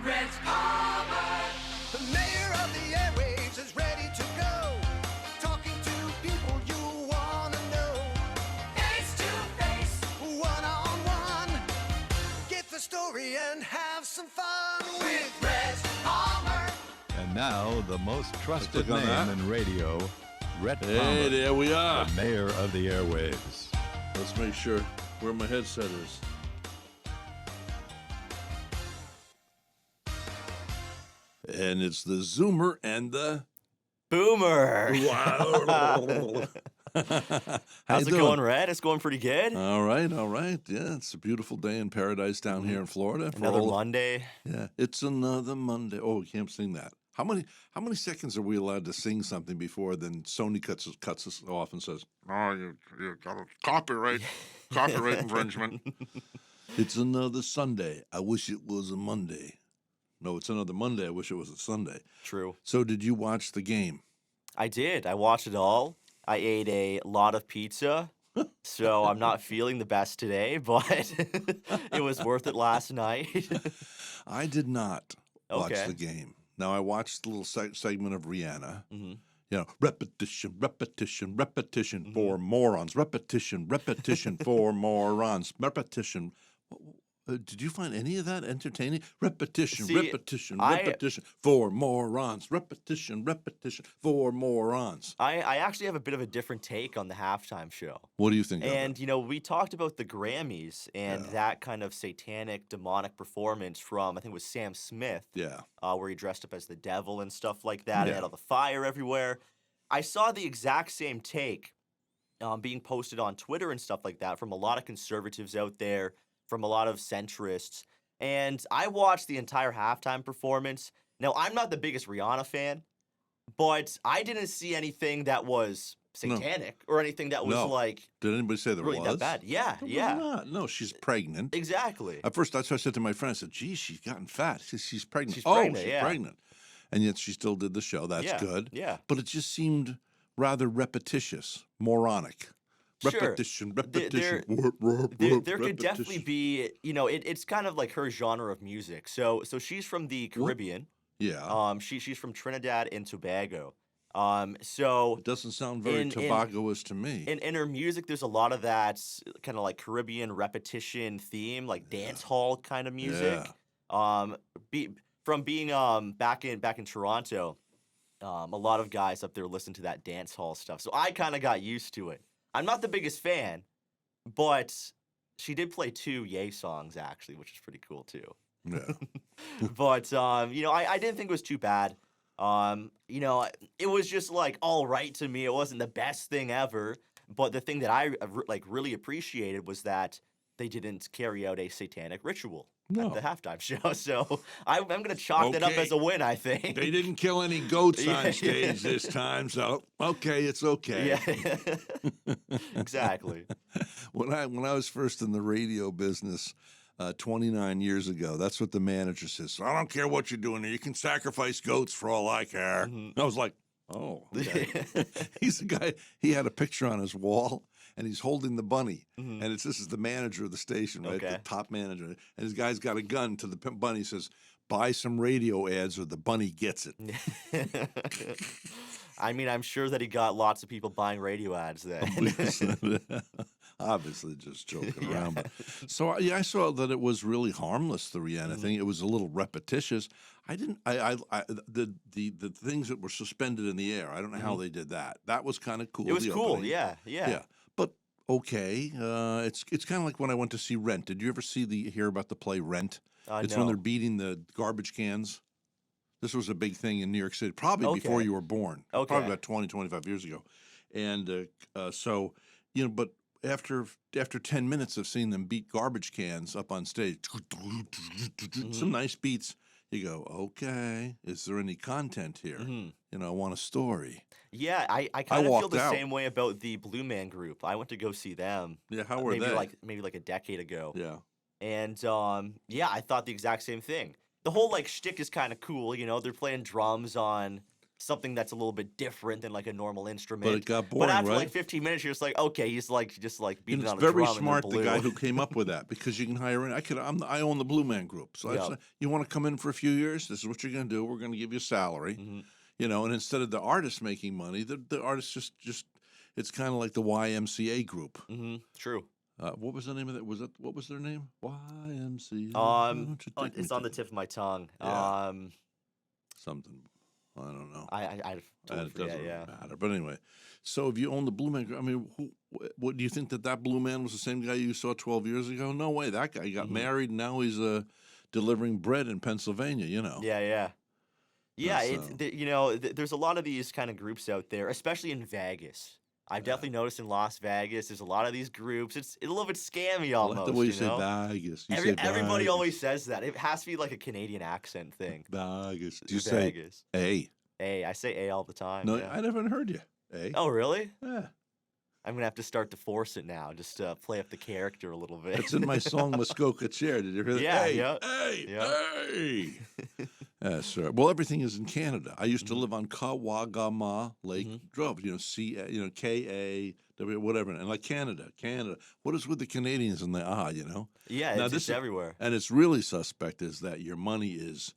Rhett Palmer. The mayor of the airwaves is ready to go. Talking to people you want to know. Face to face. One-on-one. Get the story and have some fun With Rhett Palmer. And now, the most trusted click on name that. in radio, Rhett Hey, Palmer, there we are. the mayor of the airwaves. Let's make sure where my headset is. And it's the Zoomer and the Boomer. Wow. How's it going, Rhett? It's going pretty good. All right. Yeah, it's a beautiful day in paradise down here in Florida. for Another all of- Monday. Yeah, it's another Monday. Oh, we can't sing that. How many seconds are we allowed to sing something before then Sony cuts us off and says, "Oh, you got a copyright infringement." It's another Sunday. I wish it was a Monday. No, it's another Monday. I wish it was a Sunday. True. So, did you watch the game? I did. I watched it all. I ate a lot of pizza, so I'm not feeling the best today, but it was worth it last night. I did not watch Okay. the game. Now, I watched the little segment of Rihanna. hmm You know, repetition Mm-hmm. for morons. Repetition for morons. Repetition. Did you find any of that entertaining? Repetition See, I- for morons. Repetition for morons. I actually have a bit of a different take on the halftime show. What do you think of And, it? we talked about the Grammys and Yeah. that kind of satanic, demonic performance from, I think it was Sam Smith. Yeah. Where he dressed up as the devil and stuff like that, and Yeah. had all the fire everywhere. I saw the exact same take being posted on Twitter and stuff like that from a lot of conservatives out there, from a lot of centrists, and I watched the entire halftime performance. Now, I'm not the biggest Rihanna fan, but I didn't see anything that was satanic or anything that was No. like Did anybody say there really was? that bad. Yeah, There was yeah, not. No, she's pregnant. exactly. At first, that's what I said to my friend. I said, "Geez, she's gotten fat. She's pregnant." She's oh, pregnant, she's yeah. pregnant. And yet she still did the show. That's Yeah, good. yeah. But it just seemed rather repetitious, moronic. Sure. Repetition. There could definitely repetition. be, it's kind of like her genre of music. So she's from the Caribbean. Yeah. She's from Trinidad and Tobago. So It doesn't sound very in- Tobagoist to me. in her music, there's a lot of that kind of like Caribbean repetition theme, like dance hall kind of music. From being back in Toronto, a lot of guys up there listen to that dance hall stuff. So I kind of got used to it. I'm not the biggest fan, but she did play 2 Ye songs actually, which is pretty cool too. Yeah. But I didn't think it was too bad. It was just like all right to me. It wasn't the best thing ever, but the thing that I really appreciated was that they didn't carry out a satanic ritual No. at the halftime show. So I'm gonna chalk that up Okay. as a win. I think. They didn't kill any goats Yeah. on stage this time, so okay, it's okay. Yeah. Exactly. When I was first in the radio business 29 years ago, that's what the manager says. So I don't care what you're doing here. You can sacrifice goats for all I care. I was like, oh, okay. He's the guy. He had a picture on his wall, and he's holding the bunny. And this is the manager of the station, right? Okay. The top manager. And his guy's got a gun to the bunny. He says, buy some radio ads or the bunny gets it. I mean, I'm sure that he got lots of people buying radio ads then. Obviously, just joking Yeah. around. But, so yeah, I saw that it was really harmless. The Rihanna thing. It was a little repetitious. I didn't. The things that were suspended in the air. I don't know how they did that. That was kind of cool. It was the cool. opening. Yeah. Yeah. But okay, it's kind of like when I went to see Rent. Did you ever hear about the play Rent? It's when No. they're beating the garbage cans. This was a big thing in New York City, probably before Okay. you were born. Okay. Probably about 20, 25 years ago. And so, but after 10 minutes of seeing them beat garbage cans up on stage, some nice beats, you go, okay, is there any content here? I want a story. Yeah, I kind of feel walked the out. same way about the Blue Man Group. I went to go see them. Yeah, how were maybe they? maybe like a decade ago. Yeah. And I thought the exact same thing. The whole shtick is kind of cool. They're playing drums on something that's a little bit different than like a normal instrument. But it got But boring, after right? like 15 minutes, you're just like, okay, he's like just like And beating it's on a very drum smart, and the then guy blue. who came up with that, because you can hire in. I own the Blue Man Group, so I Yeah. said, you want to come in for a few years? This is what you're going to do. We're going to give you a salary, Mhm. and instead of the artist making money, the artist just it's kind of like the YMCA group. True. What was the name of that? What was their name? YMCA. Oh, Won't you take it's me on the to- tip of my tongue. Yeah. Something. I don't know. I totally It forget. doesn't Yeah. really matter. But anyway, so if you own the Blue Man, I mean, what do you think that Blue Man was the same guy you saw 12 years ago? No way. That guy got married, and now he's delivering bread in Pennsylvania. Yeah, yeah. Yeah, That's, there's a lot of these kind of groups out there, especially in Vegas. I've definitely noticed in Las Vegas, there's a lot of these groups. It's a little bit scammy I almost. like the way you say know? Vegas. You say Everybody Vegas. always says that. It has to be like a Canadian accent thing. Vegas. Do you say Vegas. A? A. I say A all the time. No, yeah. I never heard you. A? Oh, really? Yeah. I'm going to have to start to force it now, just to play up the character a little bit. It's in my song Muskoka Chair. Did you hear that? Yeah, hey, yeah, hey, yeah. hey. Yes, sir. Well, everything is in Canada. I used to live on Kawagama Lake Drive. K-A-W, whatever, and like Canada. What is with the Canadians and the Yeah, Now, it's this just is- everywhere. And it's really suspect is that your money is,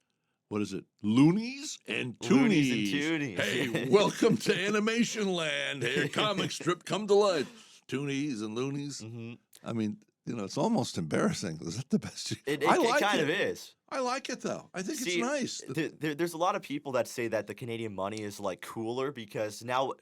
what is it, loonies and toonies. Loonies and toonies. Hey, welcome to Animation Land. Hey, comic strip come to life. Toonies and loonies. hmm I mean, it's almost embarrassing. Is that the best? It I like kind it. of is. I like it though. I think See, it's nice. There's a lot of people that say that the Canadian money is like cooler because now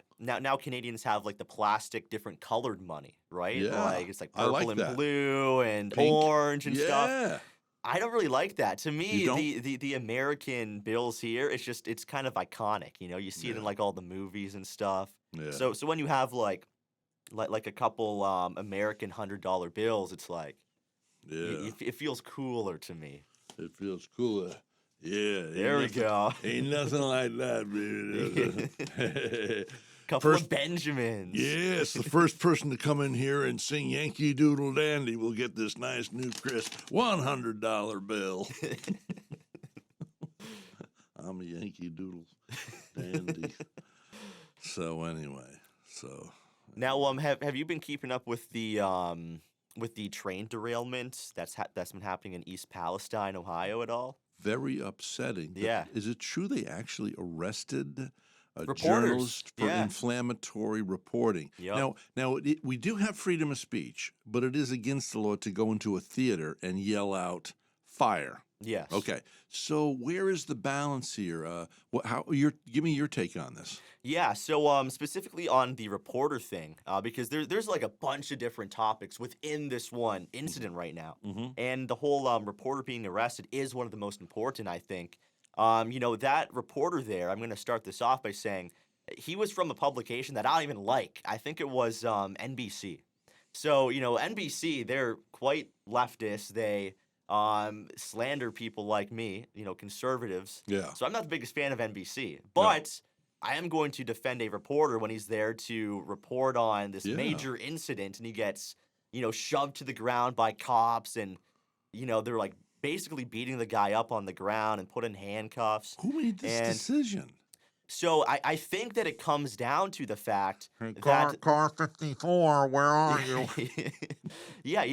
Canadians have like the plastic different colored money, right? Yeah, Like it's like I purple like and that. blue and Pink. orange and stuff. Yeah. I don't really like that. To me, don't? the American bills here, it's kind of iconic. You see it in Yeah. like all the movies and stuff. Yeah. So when you have like a couple American $100 bills, it's like Yeah. it feels cooler to me. It feels cooler. Yeah. There we go. Ain't nothing like that, baby. Couple First- of Benjamins. Yes, the first person to come in here and sing Yankee Doodle Dandy will get this nice new crisp $100 bill. I'm a Yankee Doodle Dandy. So anyway, Now, have you been keeping up with the train derailment that's been happening in East Palestine, Ohio, at all? very upsetting. Yeah. Is it true they actually arrested a Reporters, journalist for yeah. inflammatory reporting? Yep. Now we do have freedom of speech, but it is against the law to go into a theater and yell out fire. Yes. Okay, so where is the balance here? Give me your take on this. Yeah. So specifically on the reporter thing, because there's like a bunch of different topics within this one incident right now, and the whole reporter being arrested is one of the most important, I think. That reporter there, I'm going to start this off by saying he was from a publication that I don't even like. I think it was NBC. So, NBC, they're quite leftist. They slander people like me, conservatives. Yeah. So I'm not the biggest fan of NBC, but I am going to defend a reporter when he's there to report on this Yeah. major incident and he gets, shoved to the ground by cops and, they're like basically beating the guy up on the ground and put in handcuffs. Who made this And- decision? So I think that it comes down to the fact Car 54, where are you? yeah,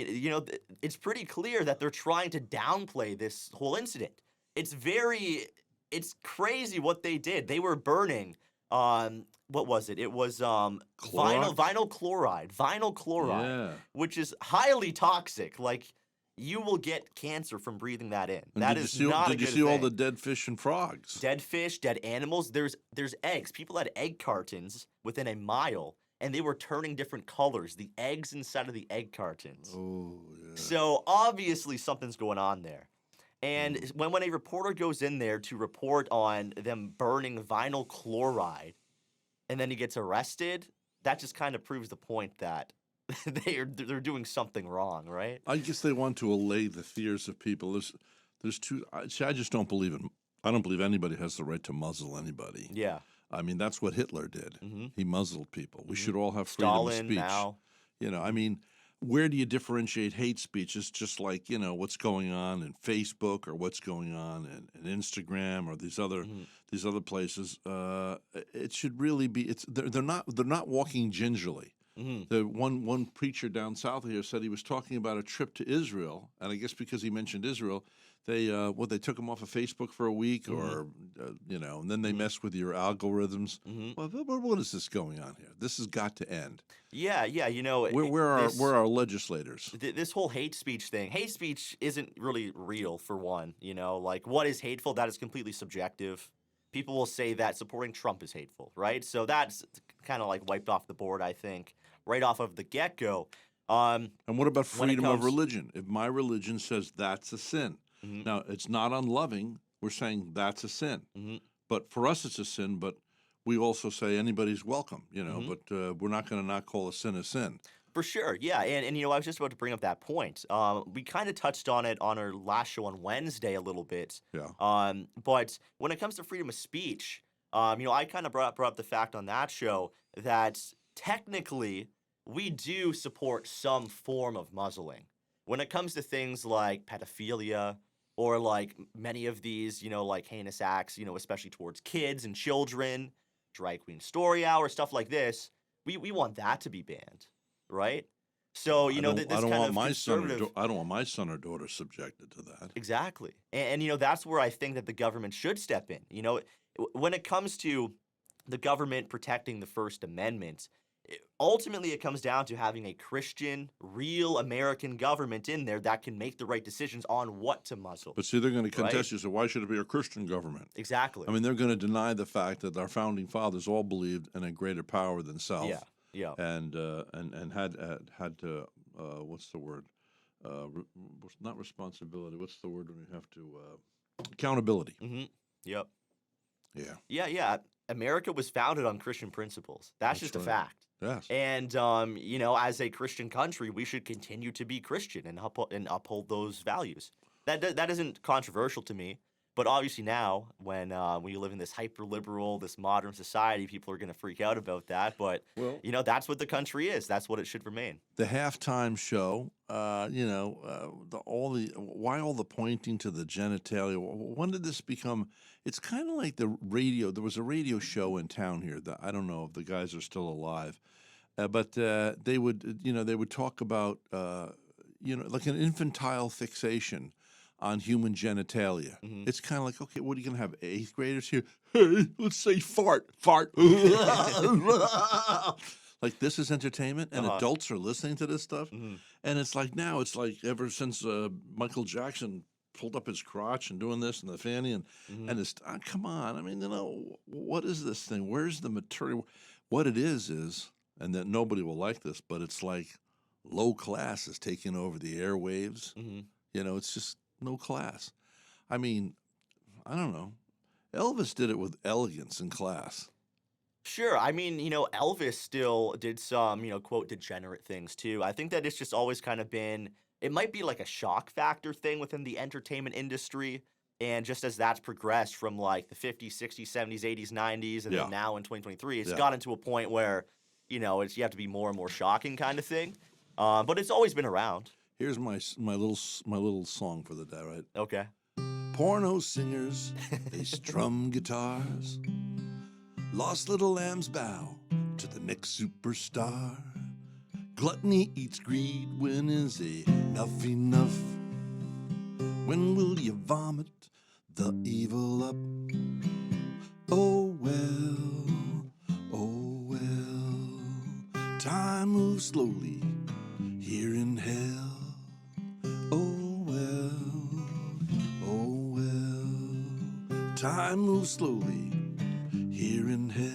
it's pretty clear that they're trying to downplay this whole incident. It's crazy what they did. They were burning, what was it? It was vinyl chloride, Yeah. which is highly toxic. Like, you will get cancer from breathing that in. And That did is you see, not a Did you good see all thing. the dead fish and frogs? Dead fish, dead animals. There's eggs. People had egg cartons within a mile, and they were turning different colors. The eggs inside of the egg cartons. Oh, yeah. So obviously something's going on there. And Mm. when a reporter goes in there to report on them burning vinyl chloride, and then he gets arrested, that just kind of proves the point that they're doing something wrong, right? I guess they want to allay the fears of people. There's two. I just don't believe in. I don't believe anybody has the right to muzzle anybody. Yeah. I mean, that's what Hitler did. Mhm. He muzzled people. We should all have freedom Stalin of speech. now. I mean, where do you differentiate hate speech? It's just like, you know, what's going on in Facebook or what's going on in Instagram or these other places. It should really be. They're not walking gingerly. The one preacher down south here said he was talking about a trip to Israel, and I guess because he mentioned Israel, they took him off of Facebook for a week, or you know, and then they mess with your algorithms. Well, what is this going on here? This has got to end. Yeah, you know, Where are our legislators? This whole hate speech thing. Hate speech isn't really real, for one. You know, like, what is hateful? That is completely subjective. People will say that supporting Trump is hateful, right? So that's kind of like wiped off the board, I think, right off of the get-go. And what about when it freedom of comes- religion? If my religion says that's a sin, now it's not unloving. We're saying that's a sin, but for us it's a sin. But we also say anybody's welcome, you know. But we're not going to not call a sin a sin. For sure, yeah, and you know, I was just about to bring up that point. We kind of touched on it on our last show on Wednesday a little bit. Yeah. But when it comes to freedom of speech, you know, I kind of brought up the fact on that show that technically we do support some form of muzzling when it comes to things like pedophilia or like many of these, you know, like heinous acts, you know, especially towards kids and children, drag queen story hour, stuff like this. We want that to be banned. Right, so you know this I don't kind want of my conservative. I don't want my son or daughter subjected to that. Exactly, and you know that's where I think that the government should step in. You know, when it comes to the government protecting the First Amendment, ultimately it comes down to having a Christian, real American government in there that can make the right decisions on what to muzzle. But see, they're going to contest Right? you. So why should it be a Christian government? Exactly. I mean, they're going to deny the fact that our founding fathers all believed in a greater power than self. Yeah. And had to what's the word? Not responsibility. What's the word when you have to accountability? Yep. Yeah. Yeah. America was founded on Christian principles. That's just a right. fact. Yes. And you know, as a Christian country, we should continue to be Christian and uphold those values. That isn't controversial to me. But obviously now, when you live in this hyper-liberal, this modern society, people are going to freak out about that. But, Well- you know, that's what the country is. That's what it should remain. The halftime show, you know, why all the pointing to the genitalia? When did this become? It's kind of like the radio. There was a radio show in town here that I don't know if the guys are still alive, but they would talk about, you know, like an infantile fixation on human genitalia. It's kind of like, okay, what are you going to have, 8th graders here? Hey, let's say fart. Like, this is entertainment, and adults are listening to this stuff. And it's like now, it's like ever since Michael Jackson pulled up his crotch and doing this and the fanny and it's, come on. I mean, you know, what is this thing? Where's the material? What it is, and that nobody will like this, but it's like low class is taking over the airwaves. You know, it's just no class. I mean, I don't know. Elvis did it with elegance and class. Sure. I mean, you know, Elvis still did some, you know, quote, degenerate things too. I think that it's just always kind of been, it might be like a shock factor thing within the entertainment industry. And just as that's progressed from like the 50s, 60s, 70s, 80s, 90s, and Yeah. then now in 2023, it's Yeah. gotten to a point where, you know, you have to be more and more shocking kind of thing. But it's always been around. Here's my little song for the day, right? Okay. Porno singers, they strum guitars. Lost little lambs bow to the next superstar. Gluttony eats greed, when is enough enough? When will you vomit the evil up? Oh well, time moves slowly here in hell. Oh well, time moves slowly here in hell.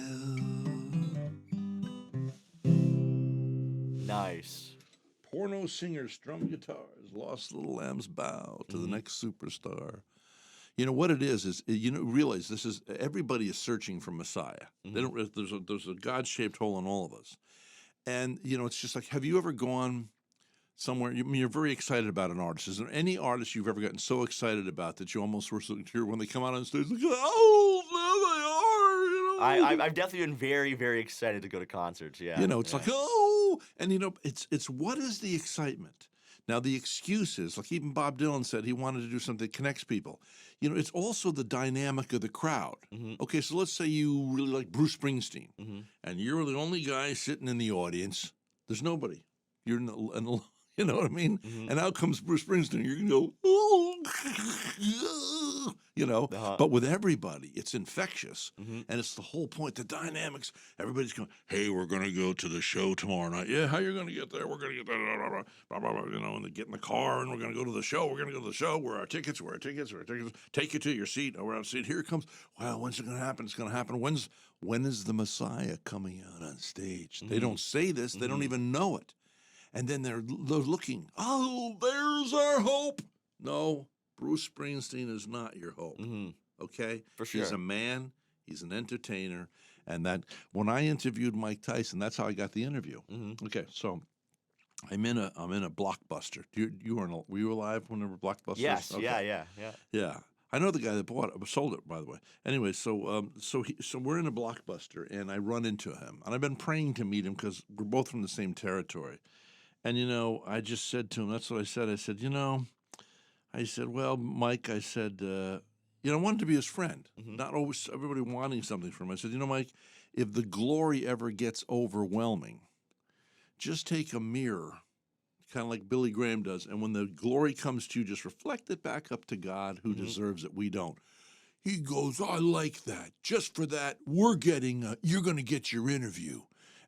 Nice. Porno singers strum guitars, lost little lambs bow to the next superstar. You know what it is you know, realize this is, everybody is searching for Messiah. They don't. There's a God-shaped hole in all of us, and you know, it's just like, have you ever gone somewhere? I mean, you're very excited about an artist. Is there any artist you've ever gotten so excited about that you almost were so tear when they come out on stage? Like, oh, there they are. You know, I've definitely been very, very excited to go to concerts. Yeah. you know, it's yeah. like, oh, And it's what is the excitement? Now the excuses, like even Bob Dylan said he wanted to do something that connects people. It's also the dynamic of the crowd. Okay, so let's say you really like Bruce Springsteen, and you're the only guy sitting in the audience. There's nobody. You're in the you know what I mean? And out comes Bruce Springsteen. You're gonna go, But with everybody, it's infectious, and it's the whole point. The dynamics. Everybody's going, hey, we're gonna go to the show tomorrow night. Yeah, how you gonna get there? We're gonna get there. Blah, blah, blah, and they get in the car, and we're gonna go to the show. We're gonna go to the show. Where are our tickets? Where are our tickets? Where are our tickets? Take you to your seat. Oh, we're on seat. Here it comes. Well, when's it gonna happen? It's gonna happen. When is the Messiah coming out on stage? They don't say this. They don't even know it. And then they're looking, oh, there's our hope. No, Bruce Springsteen is not your hope, okay? For sure. He's a man. He's an entertainer. And that when I interviewed Mike Tyson, that's how I got the interview. Okay, so I'm in a Blockbuster. Were you alive when there were Blockbusters? Yes, Okay. Yeah. I know the guy that sold it, by the way. Anyway, so we're in a Blockbuster, and I run into him. And I've been praying to meet him because we're both from the same territory. And, I just said to him, that's what I said. I said, well, Mike, I said, I wanted to be his friend, not always everybody wanting something from him. I said, Mike, if the glory ever gets overwhelming, just take a mirror, kind of like Billy Graham does, and when the glory comes to you, just reflect it back up to God who deserves it. We don't. He goes, I like that. Just for that, you're going to get your interview.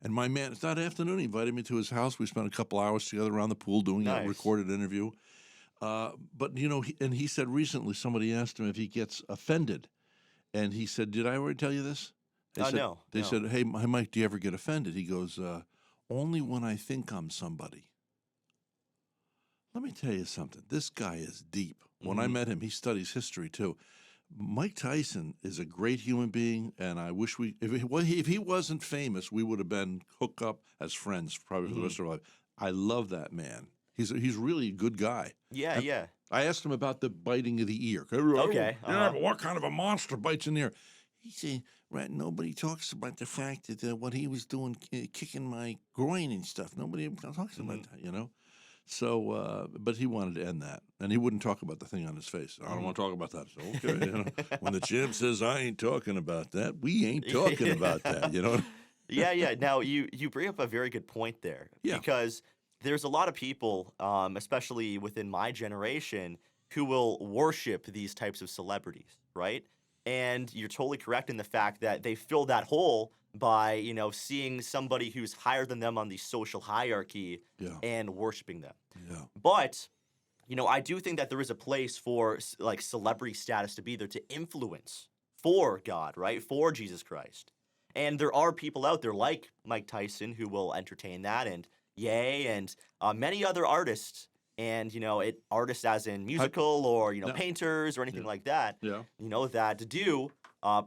And my man, that afternoon, he invited me to his house. We spent a couple hours together around the pool doing a recorded interview. But, he said recently somebody asked him if he gets offended. And he said, did I already tell you this? No. They said, hey, Mike, do you ever get offended? He goes, only when I think I'm somebody. Let me tell you something. This guy is deep. When I met him, he studies history, too. Mike Tyson is a great human being, and I wish if he wasn't famous, we would have been hooked up as friends probably for the rest of our life. I love that man. He's really a good guy. Yeah. I asked him about the biting of the ear. Okay. Yeah, but what kind of a monster bites in the ear? He said, Rhett, nobody talks about the fact that what he was doing, kicking my groin and stuff. Nobody talks about that, So, but he wanted to end that, and he wouldn't talk about the thing on his face. I don't want to talk about that. So, okay, when the champ says I ain't talking about that, we ain't talking about that. Yeah. Now you bring up a very good point there, because there's a lot of people, especially within my generation, who will worship these types of celebrities, right? And you're totally correct in the fact that they fill that hole by, seeing somebody who's higher than them on the social hierarchy and worshiping them. Yeah. But, I do think that there is a place for like celebrity status to be there to influence for God, right? For Jesus Christ. And there are people out there like Mike Tyson who will entertain that, and Ye and many other artists. And, artists as in musical or, painters or anything like that, that do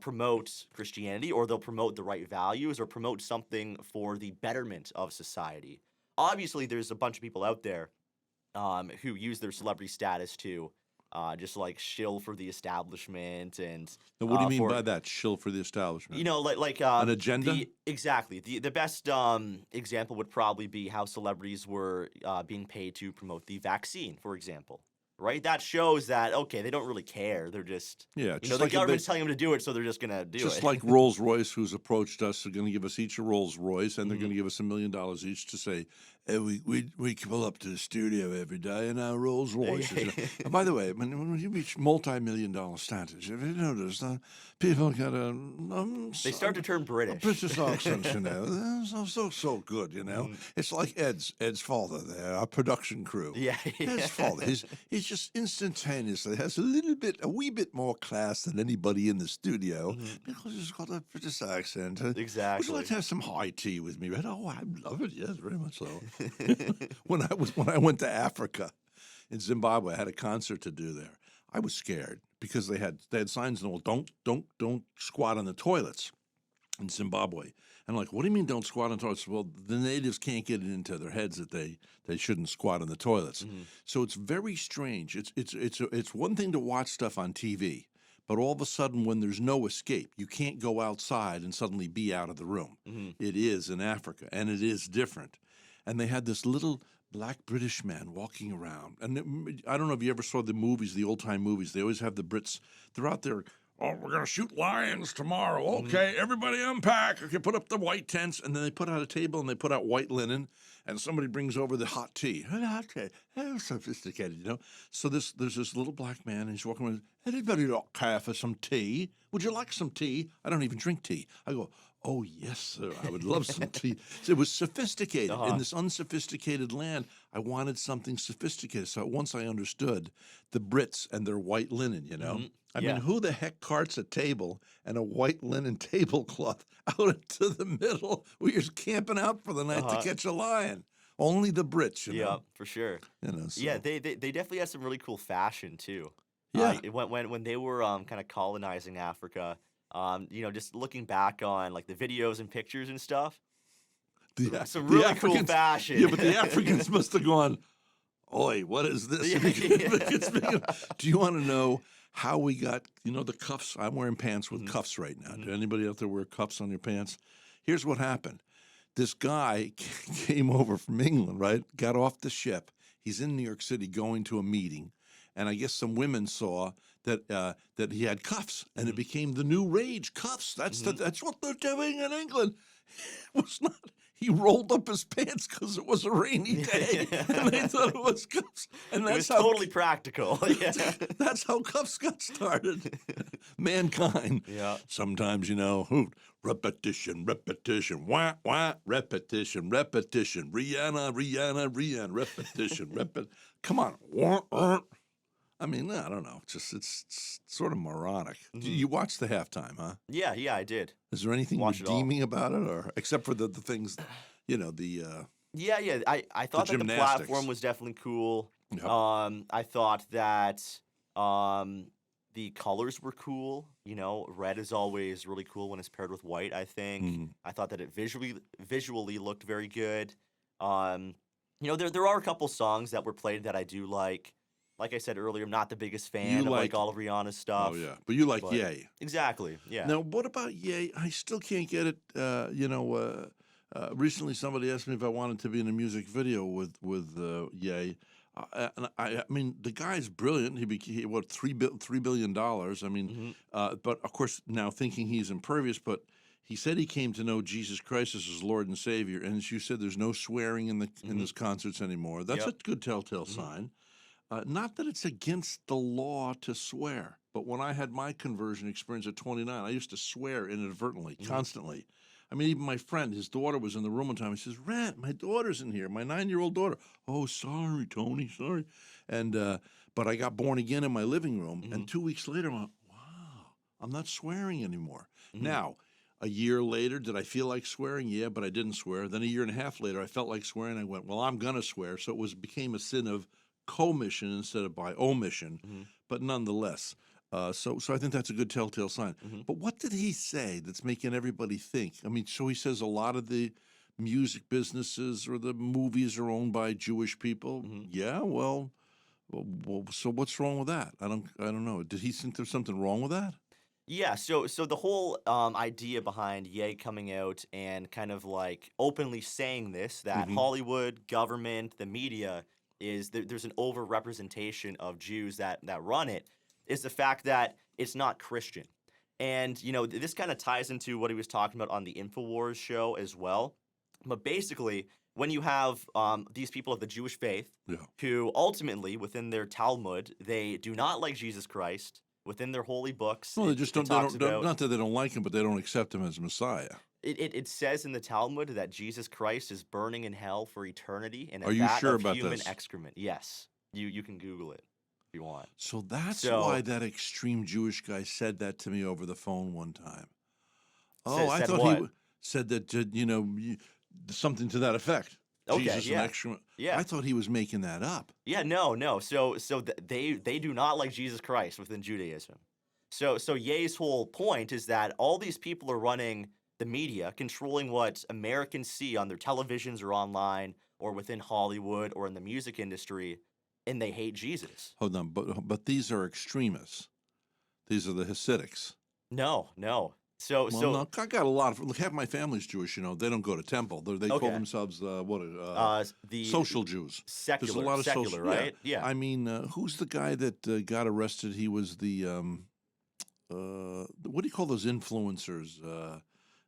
promote Christianity, or they'll promote the right values or promote something for the betterment of society. Obviously, there's a bunch of people out there who use their celebrity status to just like shill for the establishment. And now, what do you mean by that, shill for the establishment? Like an agenda? Exactly. The best example would probably be how celebrities were being paid to promote the vaccine, for example. Right? That shows that, okay, they don't really care. They're just, the government's telling them to do it, so they're just going to do it. Just like Rolls-Royce, who's approached us, are going to give us each a Rolls-Royce, and they're going to give us $1 million each to say, hey, we pull up to the studio every day in our Rolls-Royces. And by the way, when you reach multi-million-dollar status, have you noticed people got they start to turn British. British accents, so good, It's like Ed's father there, our production crew. Yeah. Ed's father, he's just instantaneously has a wee bit more class than anybody in the studio because he's got a British accent. Exactly. Would you like to have some high tea with me, Rhett? Oh, I love it. Yes, very much so. When I went to Africa, in Zimbabwe, I had a concert to do there. I was scared because they had signs on the wall, don't squat on the toilets in Zimbabwe. And I'm like, what do you mean don't squat on toilets? Well, the natives can't get it into their heads that they shouldn't squat on the toilets. So it's very strange. It's one thing to watch stuff on TV, but all of a sudden when there's no escape, you can't go outside and suddenly be out of the room. It is in Africa, and it is different. and they had this little black British man walking around. And I don't know if you ever saw the movies, the old time movies. They always have the Brits. They're out there. Oh, we're gonna shoot lions tomorrow. Okay, everybody unpack. Okay, put up the white tents, and then they put out a table and they put out white linen, and somebody brings over the hot tea. Hot tea. How sophisticated, you know. So there's this little black man, and he's walking around. Anybody not care for some tea? Would you like some tea? I don't even drink tea. I go, oh yes, sir. I would love some tea. So it was sophisticated in this unsophisticated land. I wanted something sophisticated. So once I understood the Brits and their white linen, you know. I mean, who the heck carts a table and a white linen tablecloth out into the middle where you're camping out for the night to catch a lion? Only the Brits, you know. Yeah, for sure. You know, so. Yeah, they definitely had some really cool fashion too. Yeah. When they were kind of colonizing Africa, you know, just looking back on like the videos and pictures and stuff, some really cool fashion. Yeah, but the Africans must have gone, oi, what is this? Do you want to know how we got, you know, the cuffs? I'm wearing pants with cuffs right now. Did anybody out there wear cuffs on your pants? Here's what happened. This guy came over from England, right? Got off the ship. He's in New York City going to a meeting. And I guess some women saw that that he had cuffs, and it became the new rage. Cuffs. That's that's what they're doing in England. It was not. He rolled up his pants because it was a rainy day, and they thought it was cuffs. And It that's was totally practical. Yeah. that's how cuffs got started. Mankind. Yeah. Sometimes, you know, repetition, wah, wah, repetition. Rihanna, repetition. Come on. I mean, I don't know. It's sort of moronic. You watched the halftime, huh? Yeah, I did. Is there anything Watch it all. redeeming about it, or except for the things, you know, the Yeah. I thought that the gymnastics. platform was definitely cool. Yep. I thought that the colors were cool. You know, red is always really cool when it's paired with white, I think. I thought that it visually looked very good. You know, there are a couple songs that were played that I do like. Like I said earlier, I'm not the biggest fan of like all of Rihanna's stuff. Oh yeah, but you like but- Ye. Exactly. Yeah. Now, what about Ye? I still can't get it. You know, recently somebody asked me if I wanted to be in a music video with Ye. And I mean, the guy's brilliant. He became what $3 billion. I mean, but of course now thinking he's impervious. But he said he came to know Jesus Christ as his Lord and Savior. And as you said, there's no swearing in his concerts anymore. That's a good telltale sign. Not that it's against the law to swear, but when I had my conversion experience at 29, I used to swear inadvertently, constantly. I mean, even my friend, his daughter was in the room one time. He says, Rhett, my daughter's in here, my 9-year-old daughter. Oh, sorry, Tony, sorry. And but I got born again in my living room, and 2 weeks later, I went, wow, I'm not swearing anymore. Now, a year later, did I feel like swearing? Yeah, but I didn't swear. Then a year and a half later, I felt like swearing. I went, well, I'm going to swear. So it became a sin of commission instead of by omission, but nonetheless. So I think that's a good telltale sign. But what did he say that's making everybody think? I mean, so he says a lot of the music businesses or the movies are owned by Jewish people. Yeah, well, so what's wrong with that? I don't know. Did he think there's something wrong with that? Yeah, so the whole idea behind Ye coming out and kind of like openly saying this, that Hollywood, government, the media is there's an overrepresentation of Jews that run it, is the fact that it's not Christian. And, you know, this kind of ties into what he was talking about on the InfoWars show as well. But basically, when you have these people of the Jewish faith who ultimately, within their Talmud, they do not like Jesus Christ, within their holy books. Well, they just don't not that they don't like him, but they don't accept him as Messiah. It says in the Talmud that Jesus Christ is burning in hell for eternity in a Are you vat sure of about human this? excrement. Yes, you can Google it if you want. So that's why that extreme Jewish guy said that to me over the phone one time. Oh, I said thought what? he said that, you know, something to that effect. Okay, Jesus yeah. and excrement. Yeah. I thought he was making that up. Yeah, no. So they do not like Jesus Christ within Judaism. So Ye's whole point is that all these people are running the media, controlling what Americans see on their televisions or online or within Hollywood or in the music industry, and they hate Jesus. Hold on, but these are extremists. These are the Hasidics. No. So Well, so no, I got a lot of. Look, half my family's Jewish. You know, they don't go to temple. They call okay. themselves The social Jews. There's a secular lot of secular, social. Yeah, right? Yeah. I mean, who's the guy that got arrested? He was the what do you call those influencers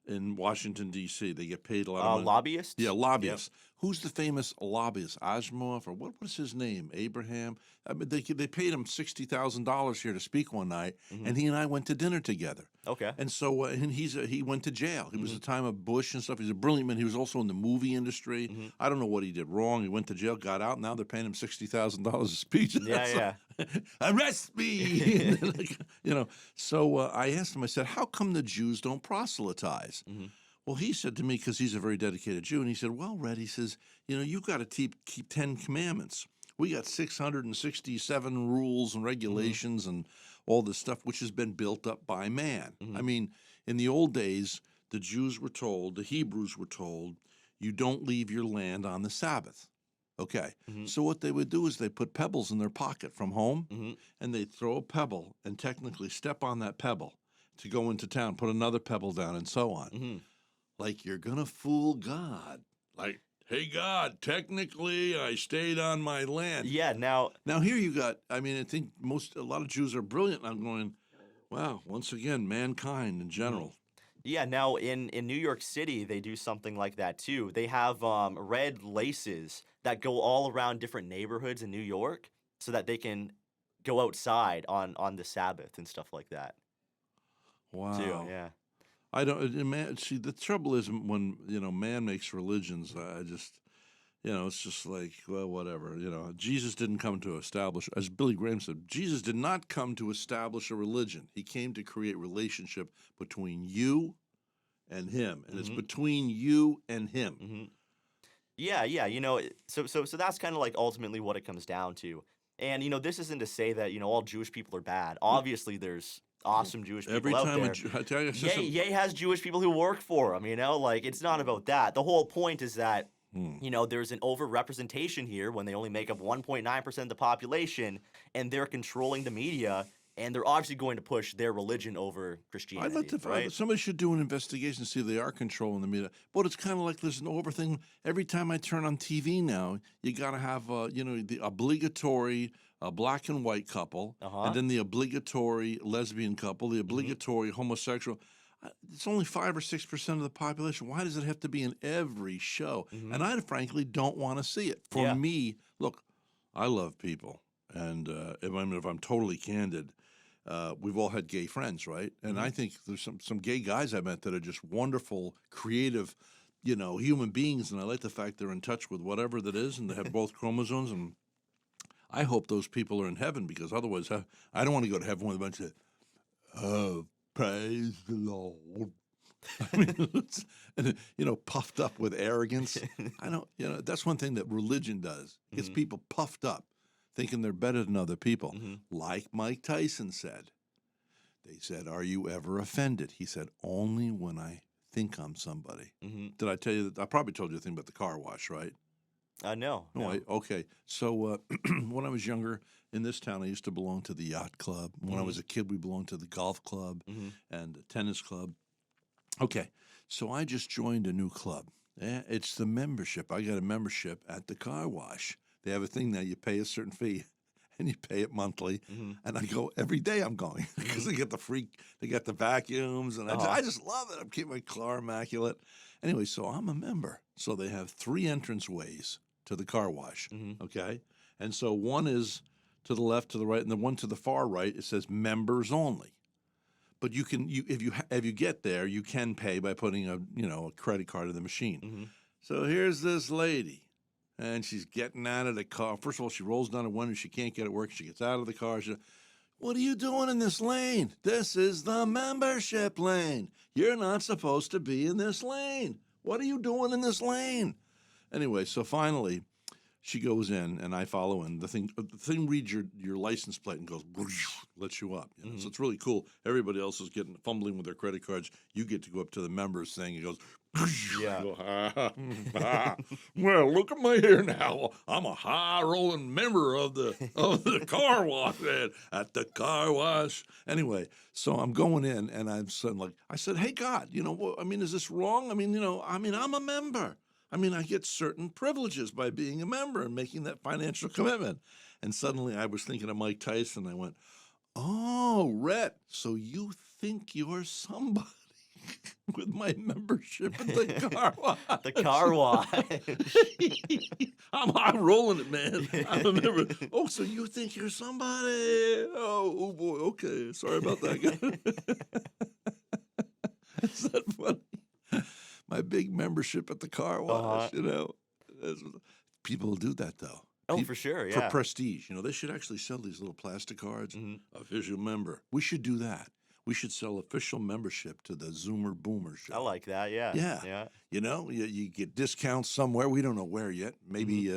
in Washington D.C.? They get paid a lot of money. Lobbyists. Yeah, Yep. lobbyists. Who's the famous lobbyist? Osmoff or what was his name? Abraham. I mean, they paid him $60,000 here to speak one night, and he and I went to dinner together. Okay. And so, and he went to jail. It was the time of Bush and stuff. He's a brilliant man. He was also in the movie industry. I don't know what he did wrong. He went to jail, got out. Now they're paying him $60,000 a speech. Yeah, yeah. Arrest me. You know. So I asked him. I said, "How come the Jews don't proselytize?" Well, he said to me, because he's a very dedicated Jew, and he said, "Well, Rhett," he says, "you know, you've got to keep 10 commandments. We got 667 rules and regulations and all this stuff, which has been built up by man." I mean, in the old days, the Jews were told, the Hebrews were told, you don't leave your land on the Sabbath. Okay. So what they would do is they put pebbles in their pocket from home, and they'd throw a pebble and technically step on that pebble to go into town, put another pebble down, and so on. Like you're going to fool God. Like, hey, God, technically I stayed on my land. Yeah. Now. Now here you got, I mean, I think a lot of Jews are brilliant. I'm going, wow, once again, mankind in general. Yeah. Now in New York City, they do something like that too. They have red laces that go all around different neighborhoods in New York, so that they can go outside on the Sabbath and stuff like that. Wow. Too. Yeah. I don't, man, see, the trouble is when, man makes religions, I just, it's just like, well, whatever, Jesus didn't come to establish, as Billy Graham said, Jesus did not come to establish a religion. He came to create relationship between you and him, and it's between you and him. Yeah, yeah, so that's kind of like ultimately what it comes down to. And this isn't to say that all Jewish people are bad. Obviously, there's awesome Jewish people Every out time there. I tell you, Ye has Jewish people who work for him. Like it's not about that. The whole point is that there's an overrepresentation here when they only make up 1.9% of the population, and they're controlling the media. And they're obviously going to push their religion over Christianity. I'd like to right? Somebody should do an investigation, see if they are controlling the media. But it's kind of like there's an over thing. Every time I turn on TV now, you got to have, the obligatory black and white couple, and then the obligatory lesbian couple, the obligatory homosexual. It's only 5 or 6% of the population. Why does it have to be in every show? And I frankly don't want to see it. For me, look, I love people. And if I'm totally candid, we've all had gay friends, right? And I think there's some gay guys I met that are just wonderful, creative, human beings. And I like the fact they're in touch with whatever that is, and they have both chromosomes. And I hope those people are in heaven, because otherwise, I don't want to go to heaven with a bunch of, oh, praise the Lord. I mean, puffed up with arrogance. I don't, that's one thing that religion does. It gets people puffed up, thinking they're better than other people. Like Mike Tyson said. They said, "Are you ever offended?" He said, "Only when I think I'm somebody." Did I tell you that? I probably told you the thing about the car wash, right? No. Okay. So when I was younger in this town, I used to belong to the yacht club. When I was a kid, we belonged to the golf club and the tennis club. Okay. So I just joined a new club. It's the membership. I got a membership at the car wash. They have a thing now. You pay a certain fee, and you pay it monthly. And I go every day. I'm going because they get they got the vacuums, and I just love it. I'm keeping my car immaculate. Anyway, so I'm a member. So they have 3 entrance ways to the car wash. Okay, and so one is to the left, to the right, and the one to the far right, it says members only. But you can, if you get there, you can pay by putting a credit card in the machine. So here's this lady. And she's getting out of the car. First of all, she rolls down a window. She can't get it working. She gets out of the car. What are you doing in this lane? This is the membership lane. You're not supposed to be in this lane. What are you doing in this lane? Anyway, so finally, she goes in, and I follow in. The thing reads your license plate and goes, lets you up. You know? So it's really cool. Everybody else is fumbling with their credit cards. You get to go up to the members thing. It goes, Yeah. you go, well, look at my hair now. I'm a high rolling member of the car wash at the car wash. Anyway, so I'm going in, and I'm saying, I said, hey God, is this wrong? I'm a member. I get certain privileges by being a member and making that financial commitment. And suddenly I was thinking of Mike Tyson. I went, oh, Rhett, so you think you're somebody with my membership at the car wash. The car wash. I'm high rolling it, man. I remember. Oh, so you think you're somebody? Oh boy. Okay. Sorry about that, guy. Is that funny? My big membership at the car wash, People do that, though. Oh, for sure, For yeah. prestige. They should actually sell these little plastic cards. Official member. We should do that. We should sell official membership to the Zoomer Boomer show. I like that, yeah. Yeah. You get discounts somewhere. We don't know where yet. Maybe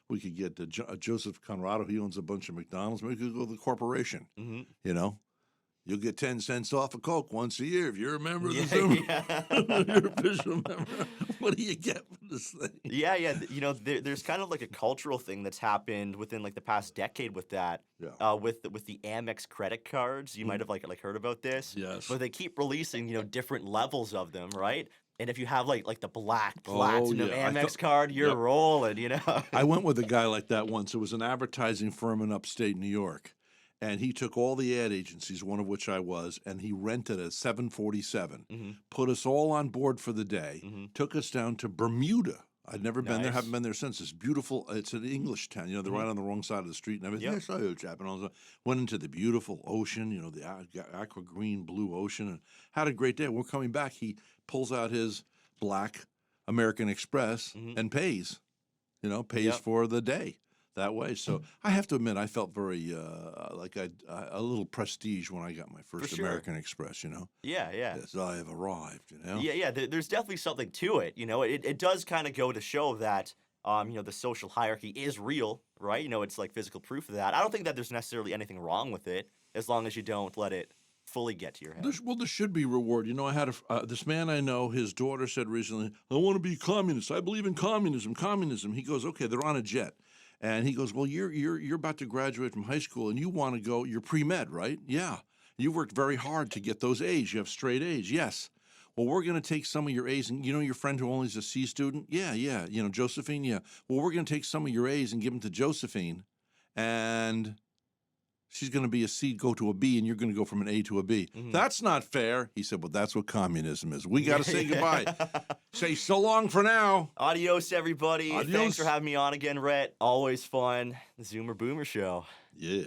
we could get Joseph Conrado. He owns a bunch of McDonald's. Maybe we could go to the corporation. You'll get 10 cents off a Coke once a year if you're a member of the Zoomer. You're an official member. What do you get for this thing? Yeah. There's kind of like a cultural thing that's happened within like the past decade with that. Yeah. With the Amex credit cards, you might have like heard about this. Yes. But they keep releasing different levels of them, right? And if you have like the black platinum yeah. Amex card, you're Yep. rolling. I went with a guy like that once. It was an advertising firm in upstate New York. And he took all the ad agencies, one of which I was, and he rented a 747, put us all on board for the day, took us down to Bermuda. I'd never been there, haven't been there since. It's beautiful. It's an English town. They're right on the wrong side of the street and everything. Yep. I saw you, chap. And all that. Went into the beautiful ocean, the aqua green blue ocean, and had a great day. We're coming back. He pulls out his black American Express and pays, Yep. for the day. That way. So I have to admit, I felt very a little prestige when I got my first sure. American Express. Yeah. Yes, I have arrived. Yeah. There's definitely something to it. It does kind of go to show that the social hierarchy is real, right? It's like physical proof of that. I don't think that there's necessarily anything wrong with it as long as you don't let it fully get to your head. There should be reward. I had this man I know. His daughter said recently, "I want to be communist. I believe in communism." He goes, "Okay." They're on a jet. And he goes, well, you're about to graduate from high school, and you want to go. You're pre-med, right? Yeah. You worked very hard to get those A's. You have straight A's. Yes. Well, we're going to take some of your A's, and your friend who only is a C student. Yeah. Josephine. Yeah. Well, we're going to take some of your A's and give them to Josephine, and she's going to be a C, go to a B, and you're going to go from an A to a B. That's not fair. He said, well, that's what communism is. We got to say goodbye. Say so long for now. Adios, everybody. Adios. Thanks for having me on again, Rhett. Always fun. The Zoomer Boomer Show. Yeah.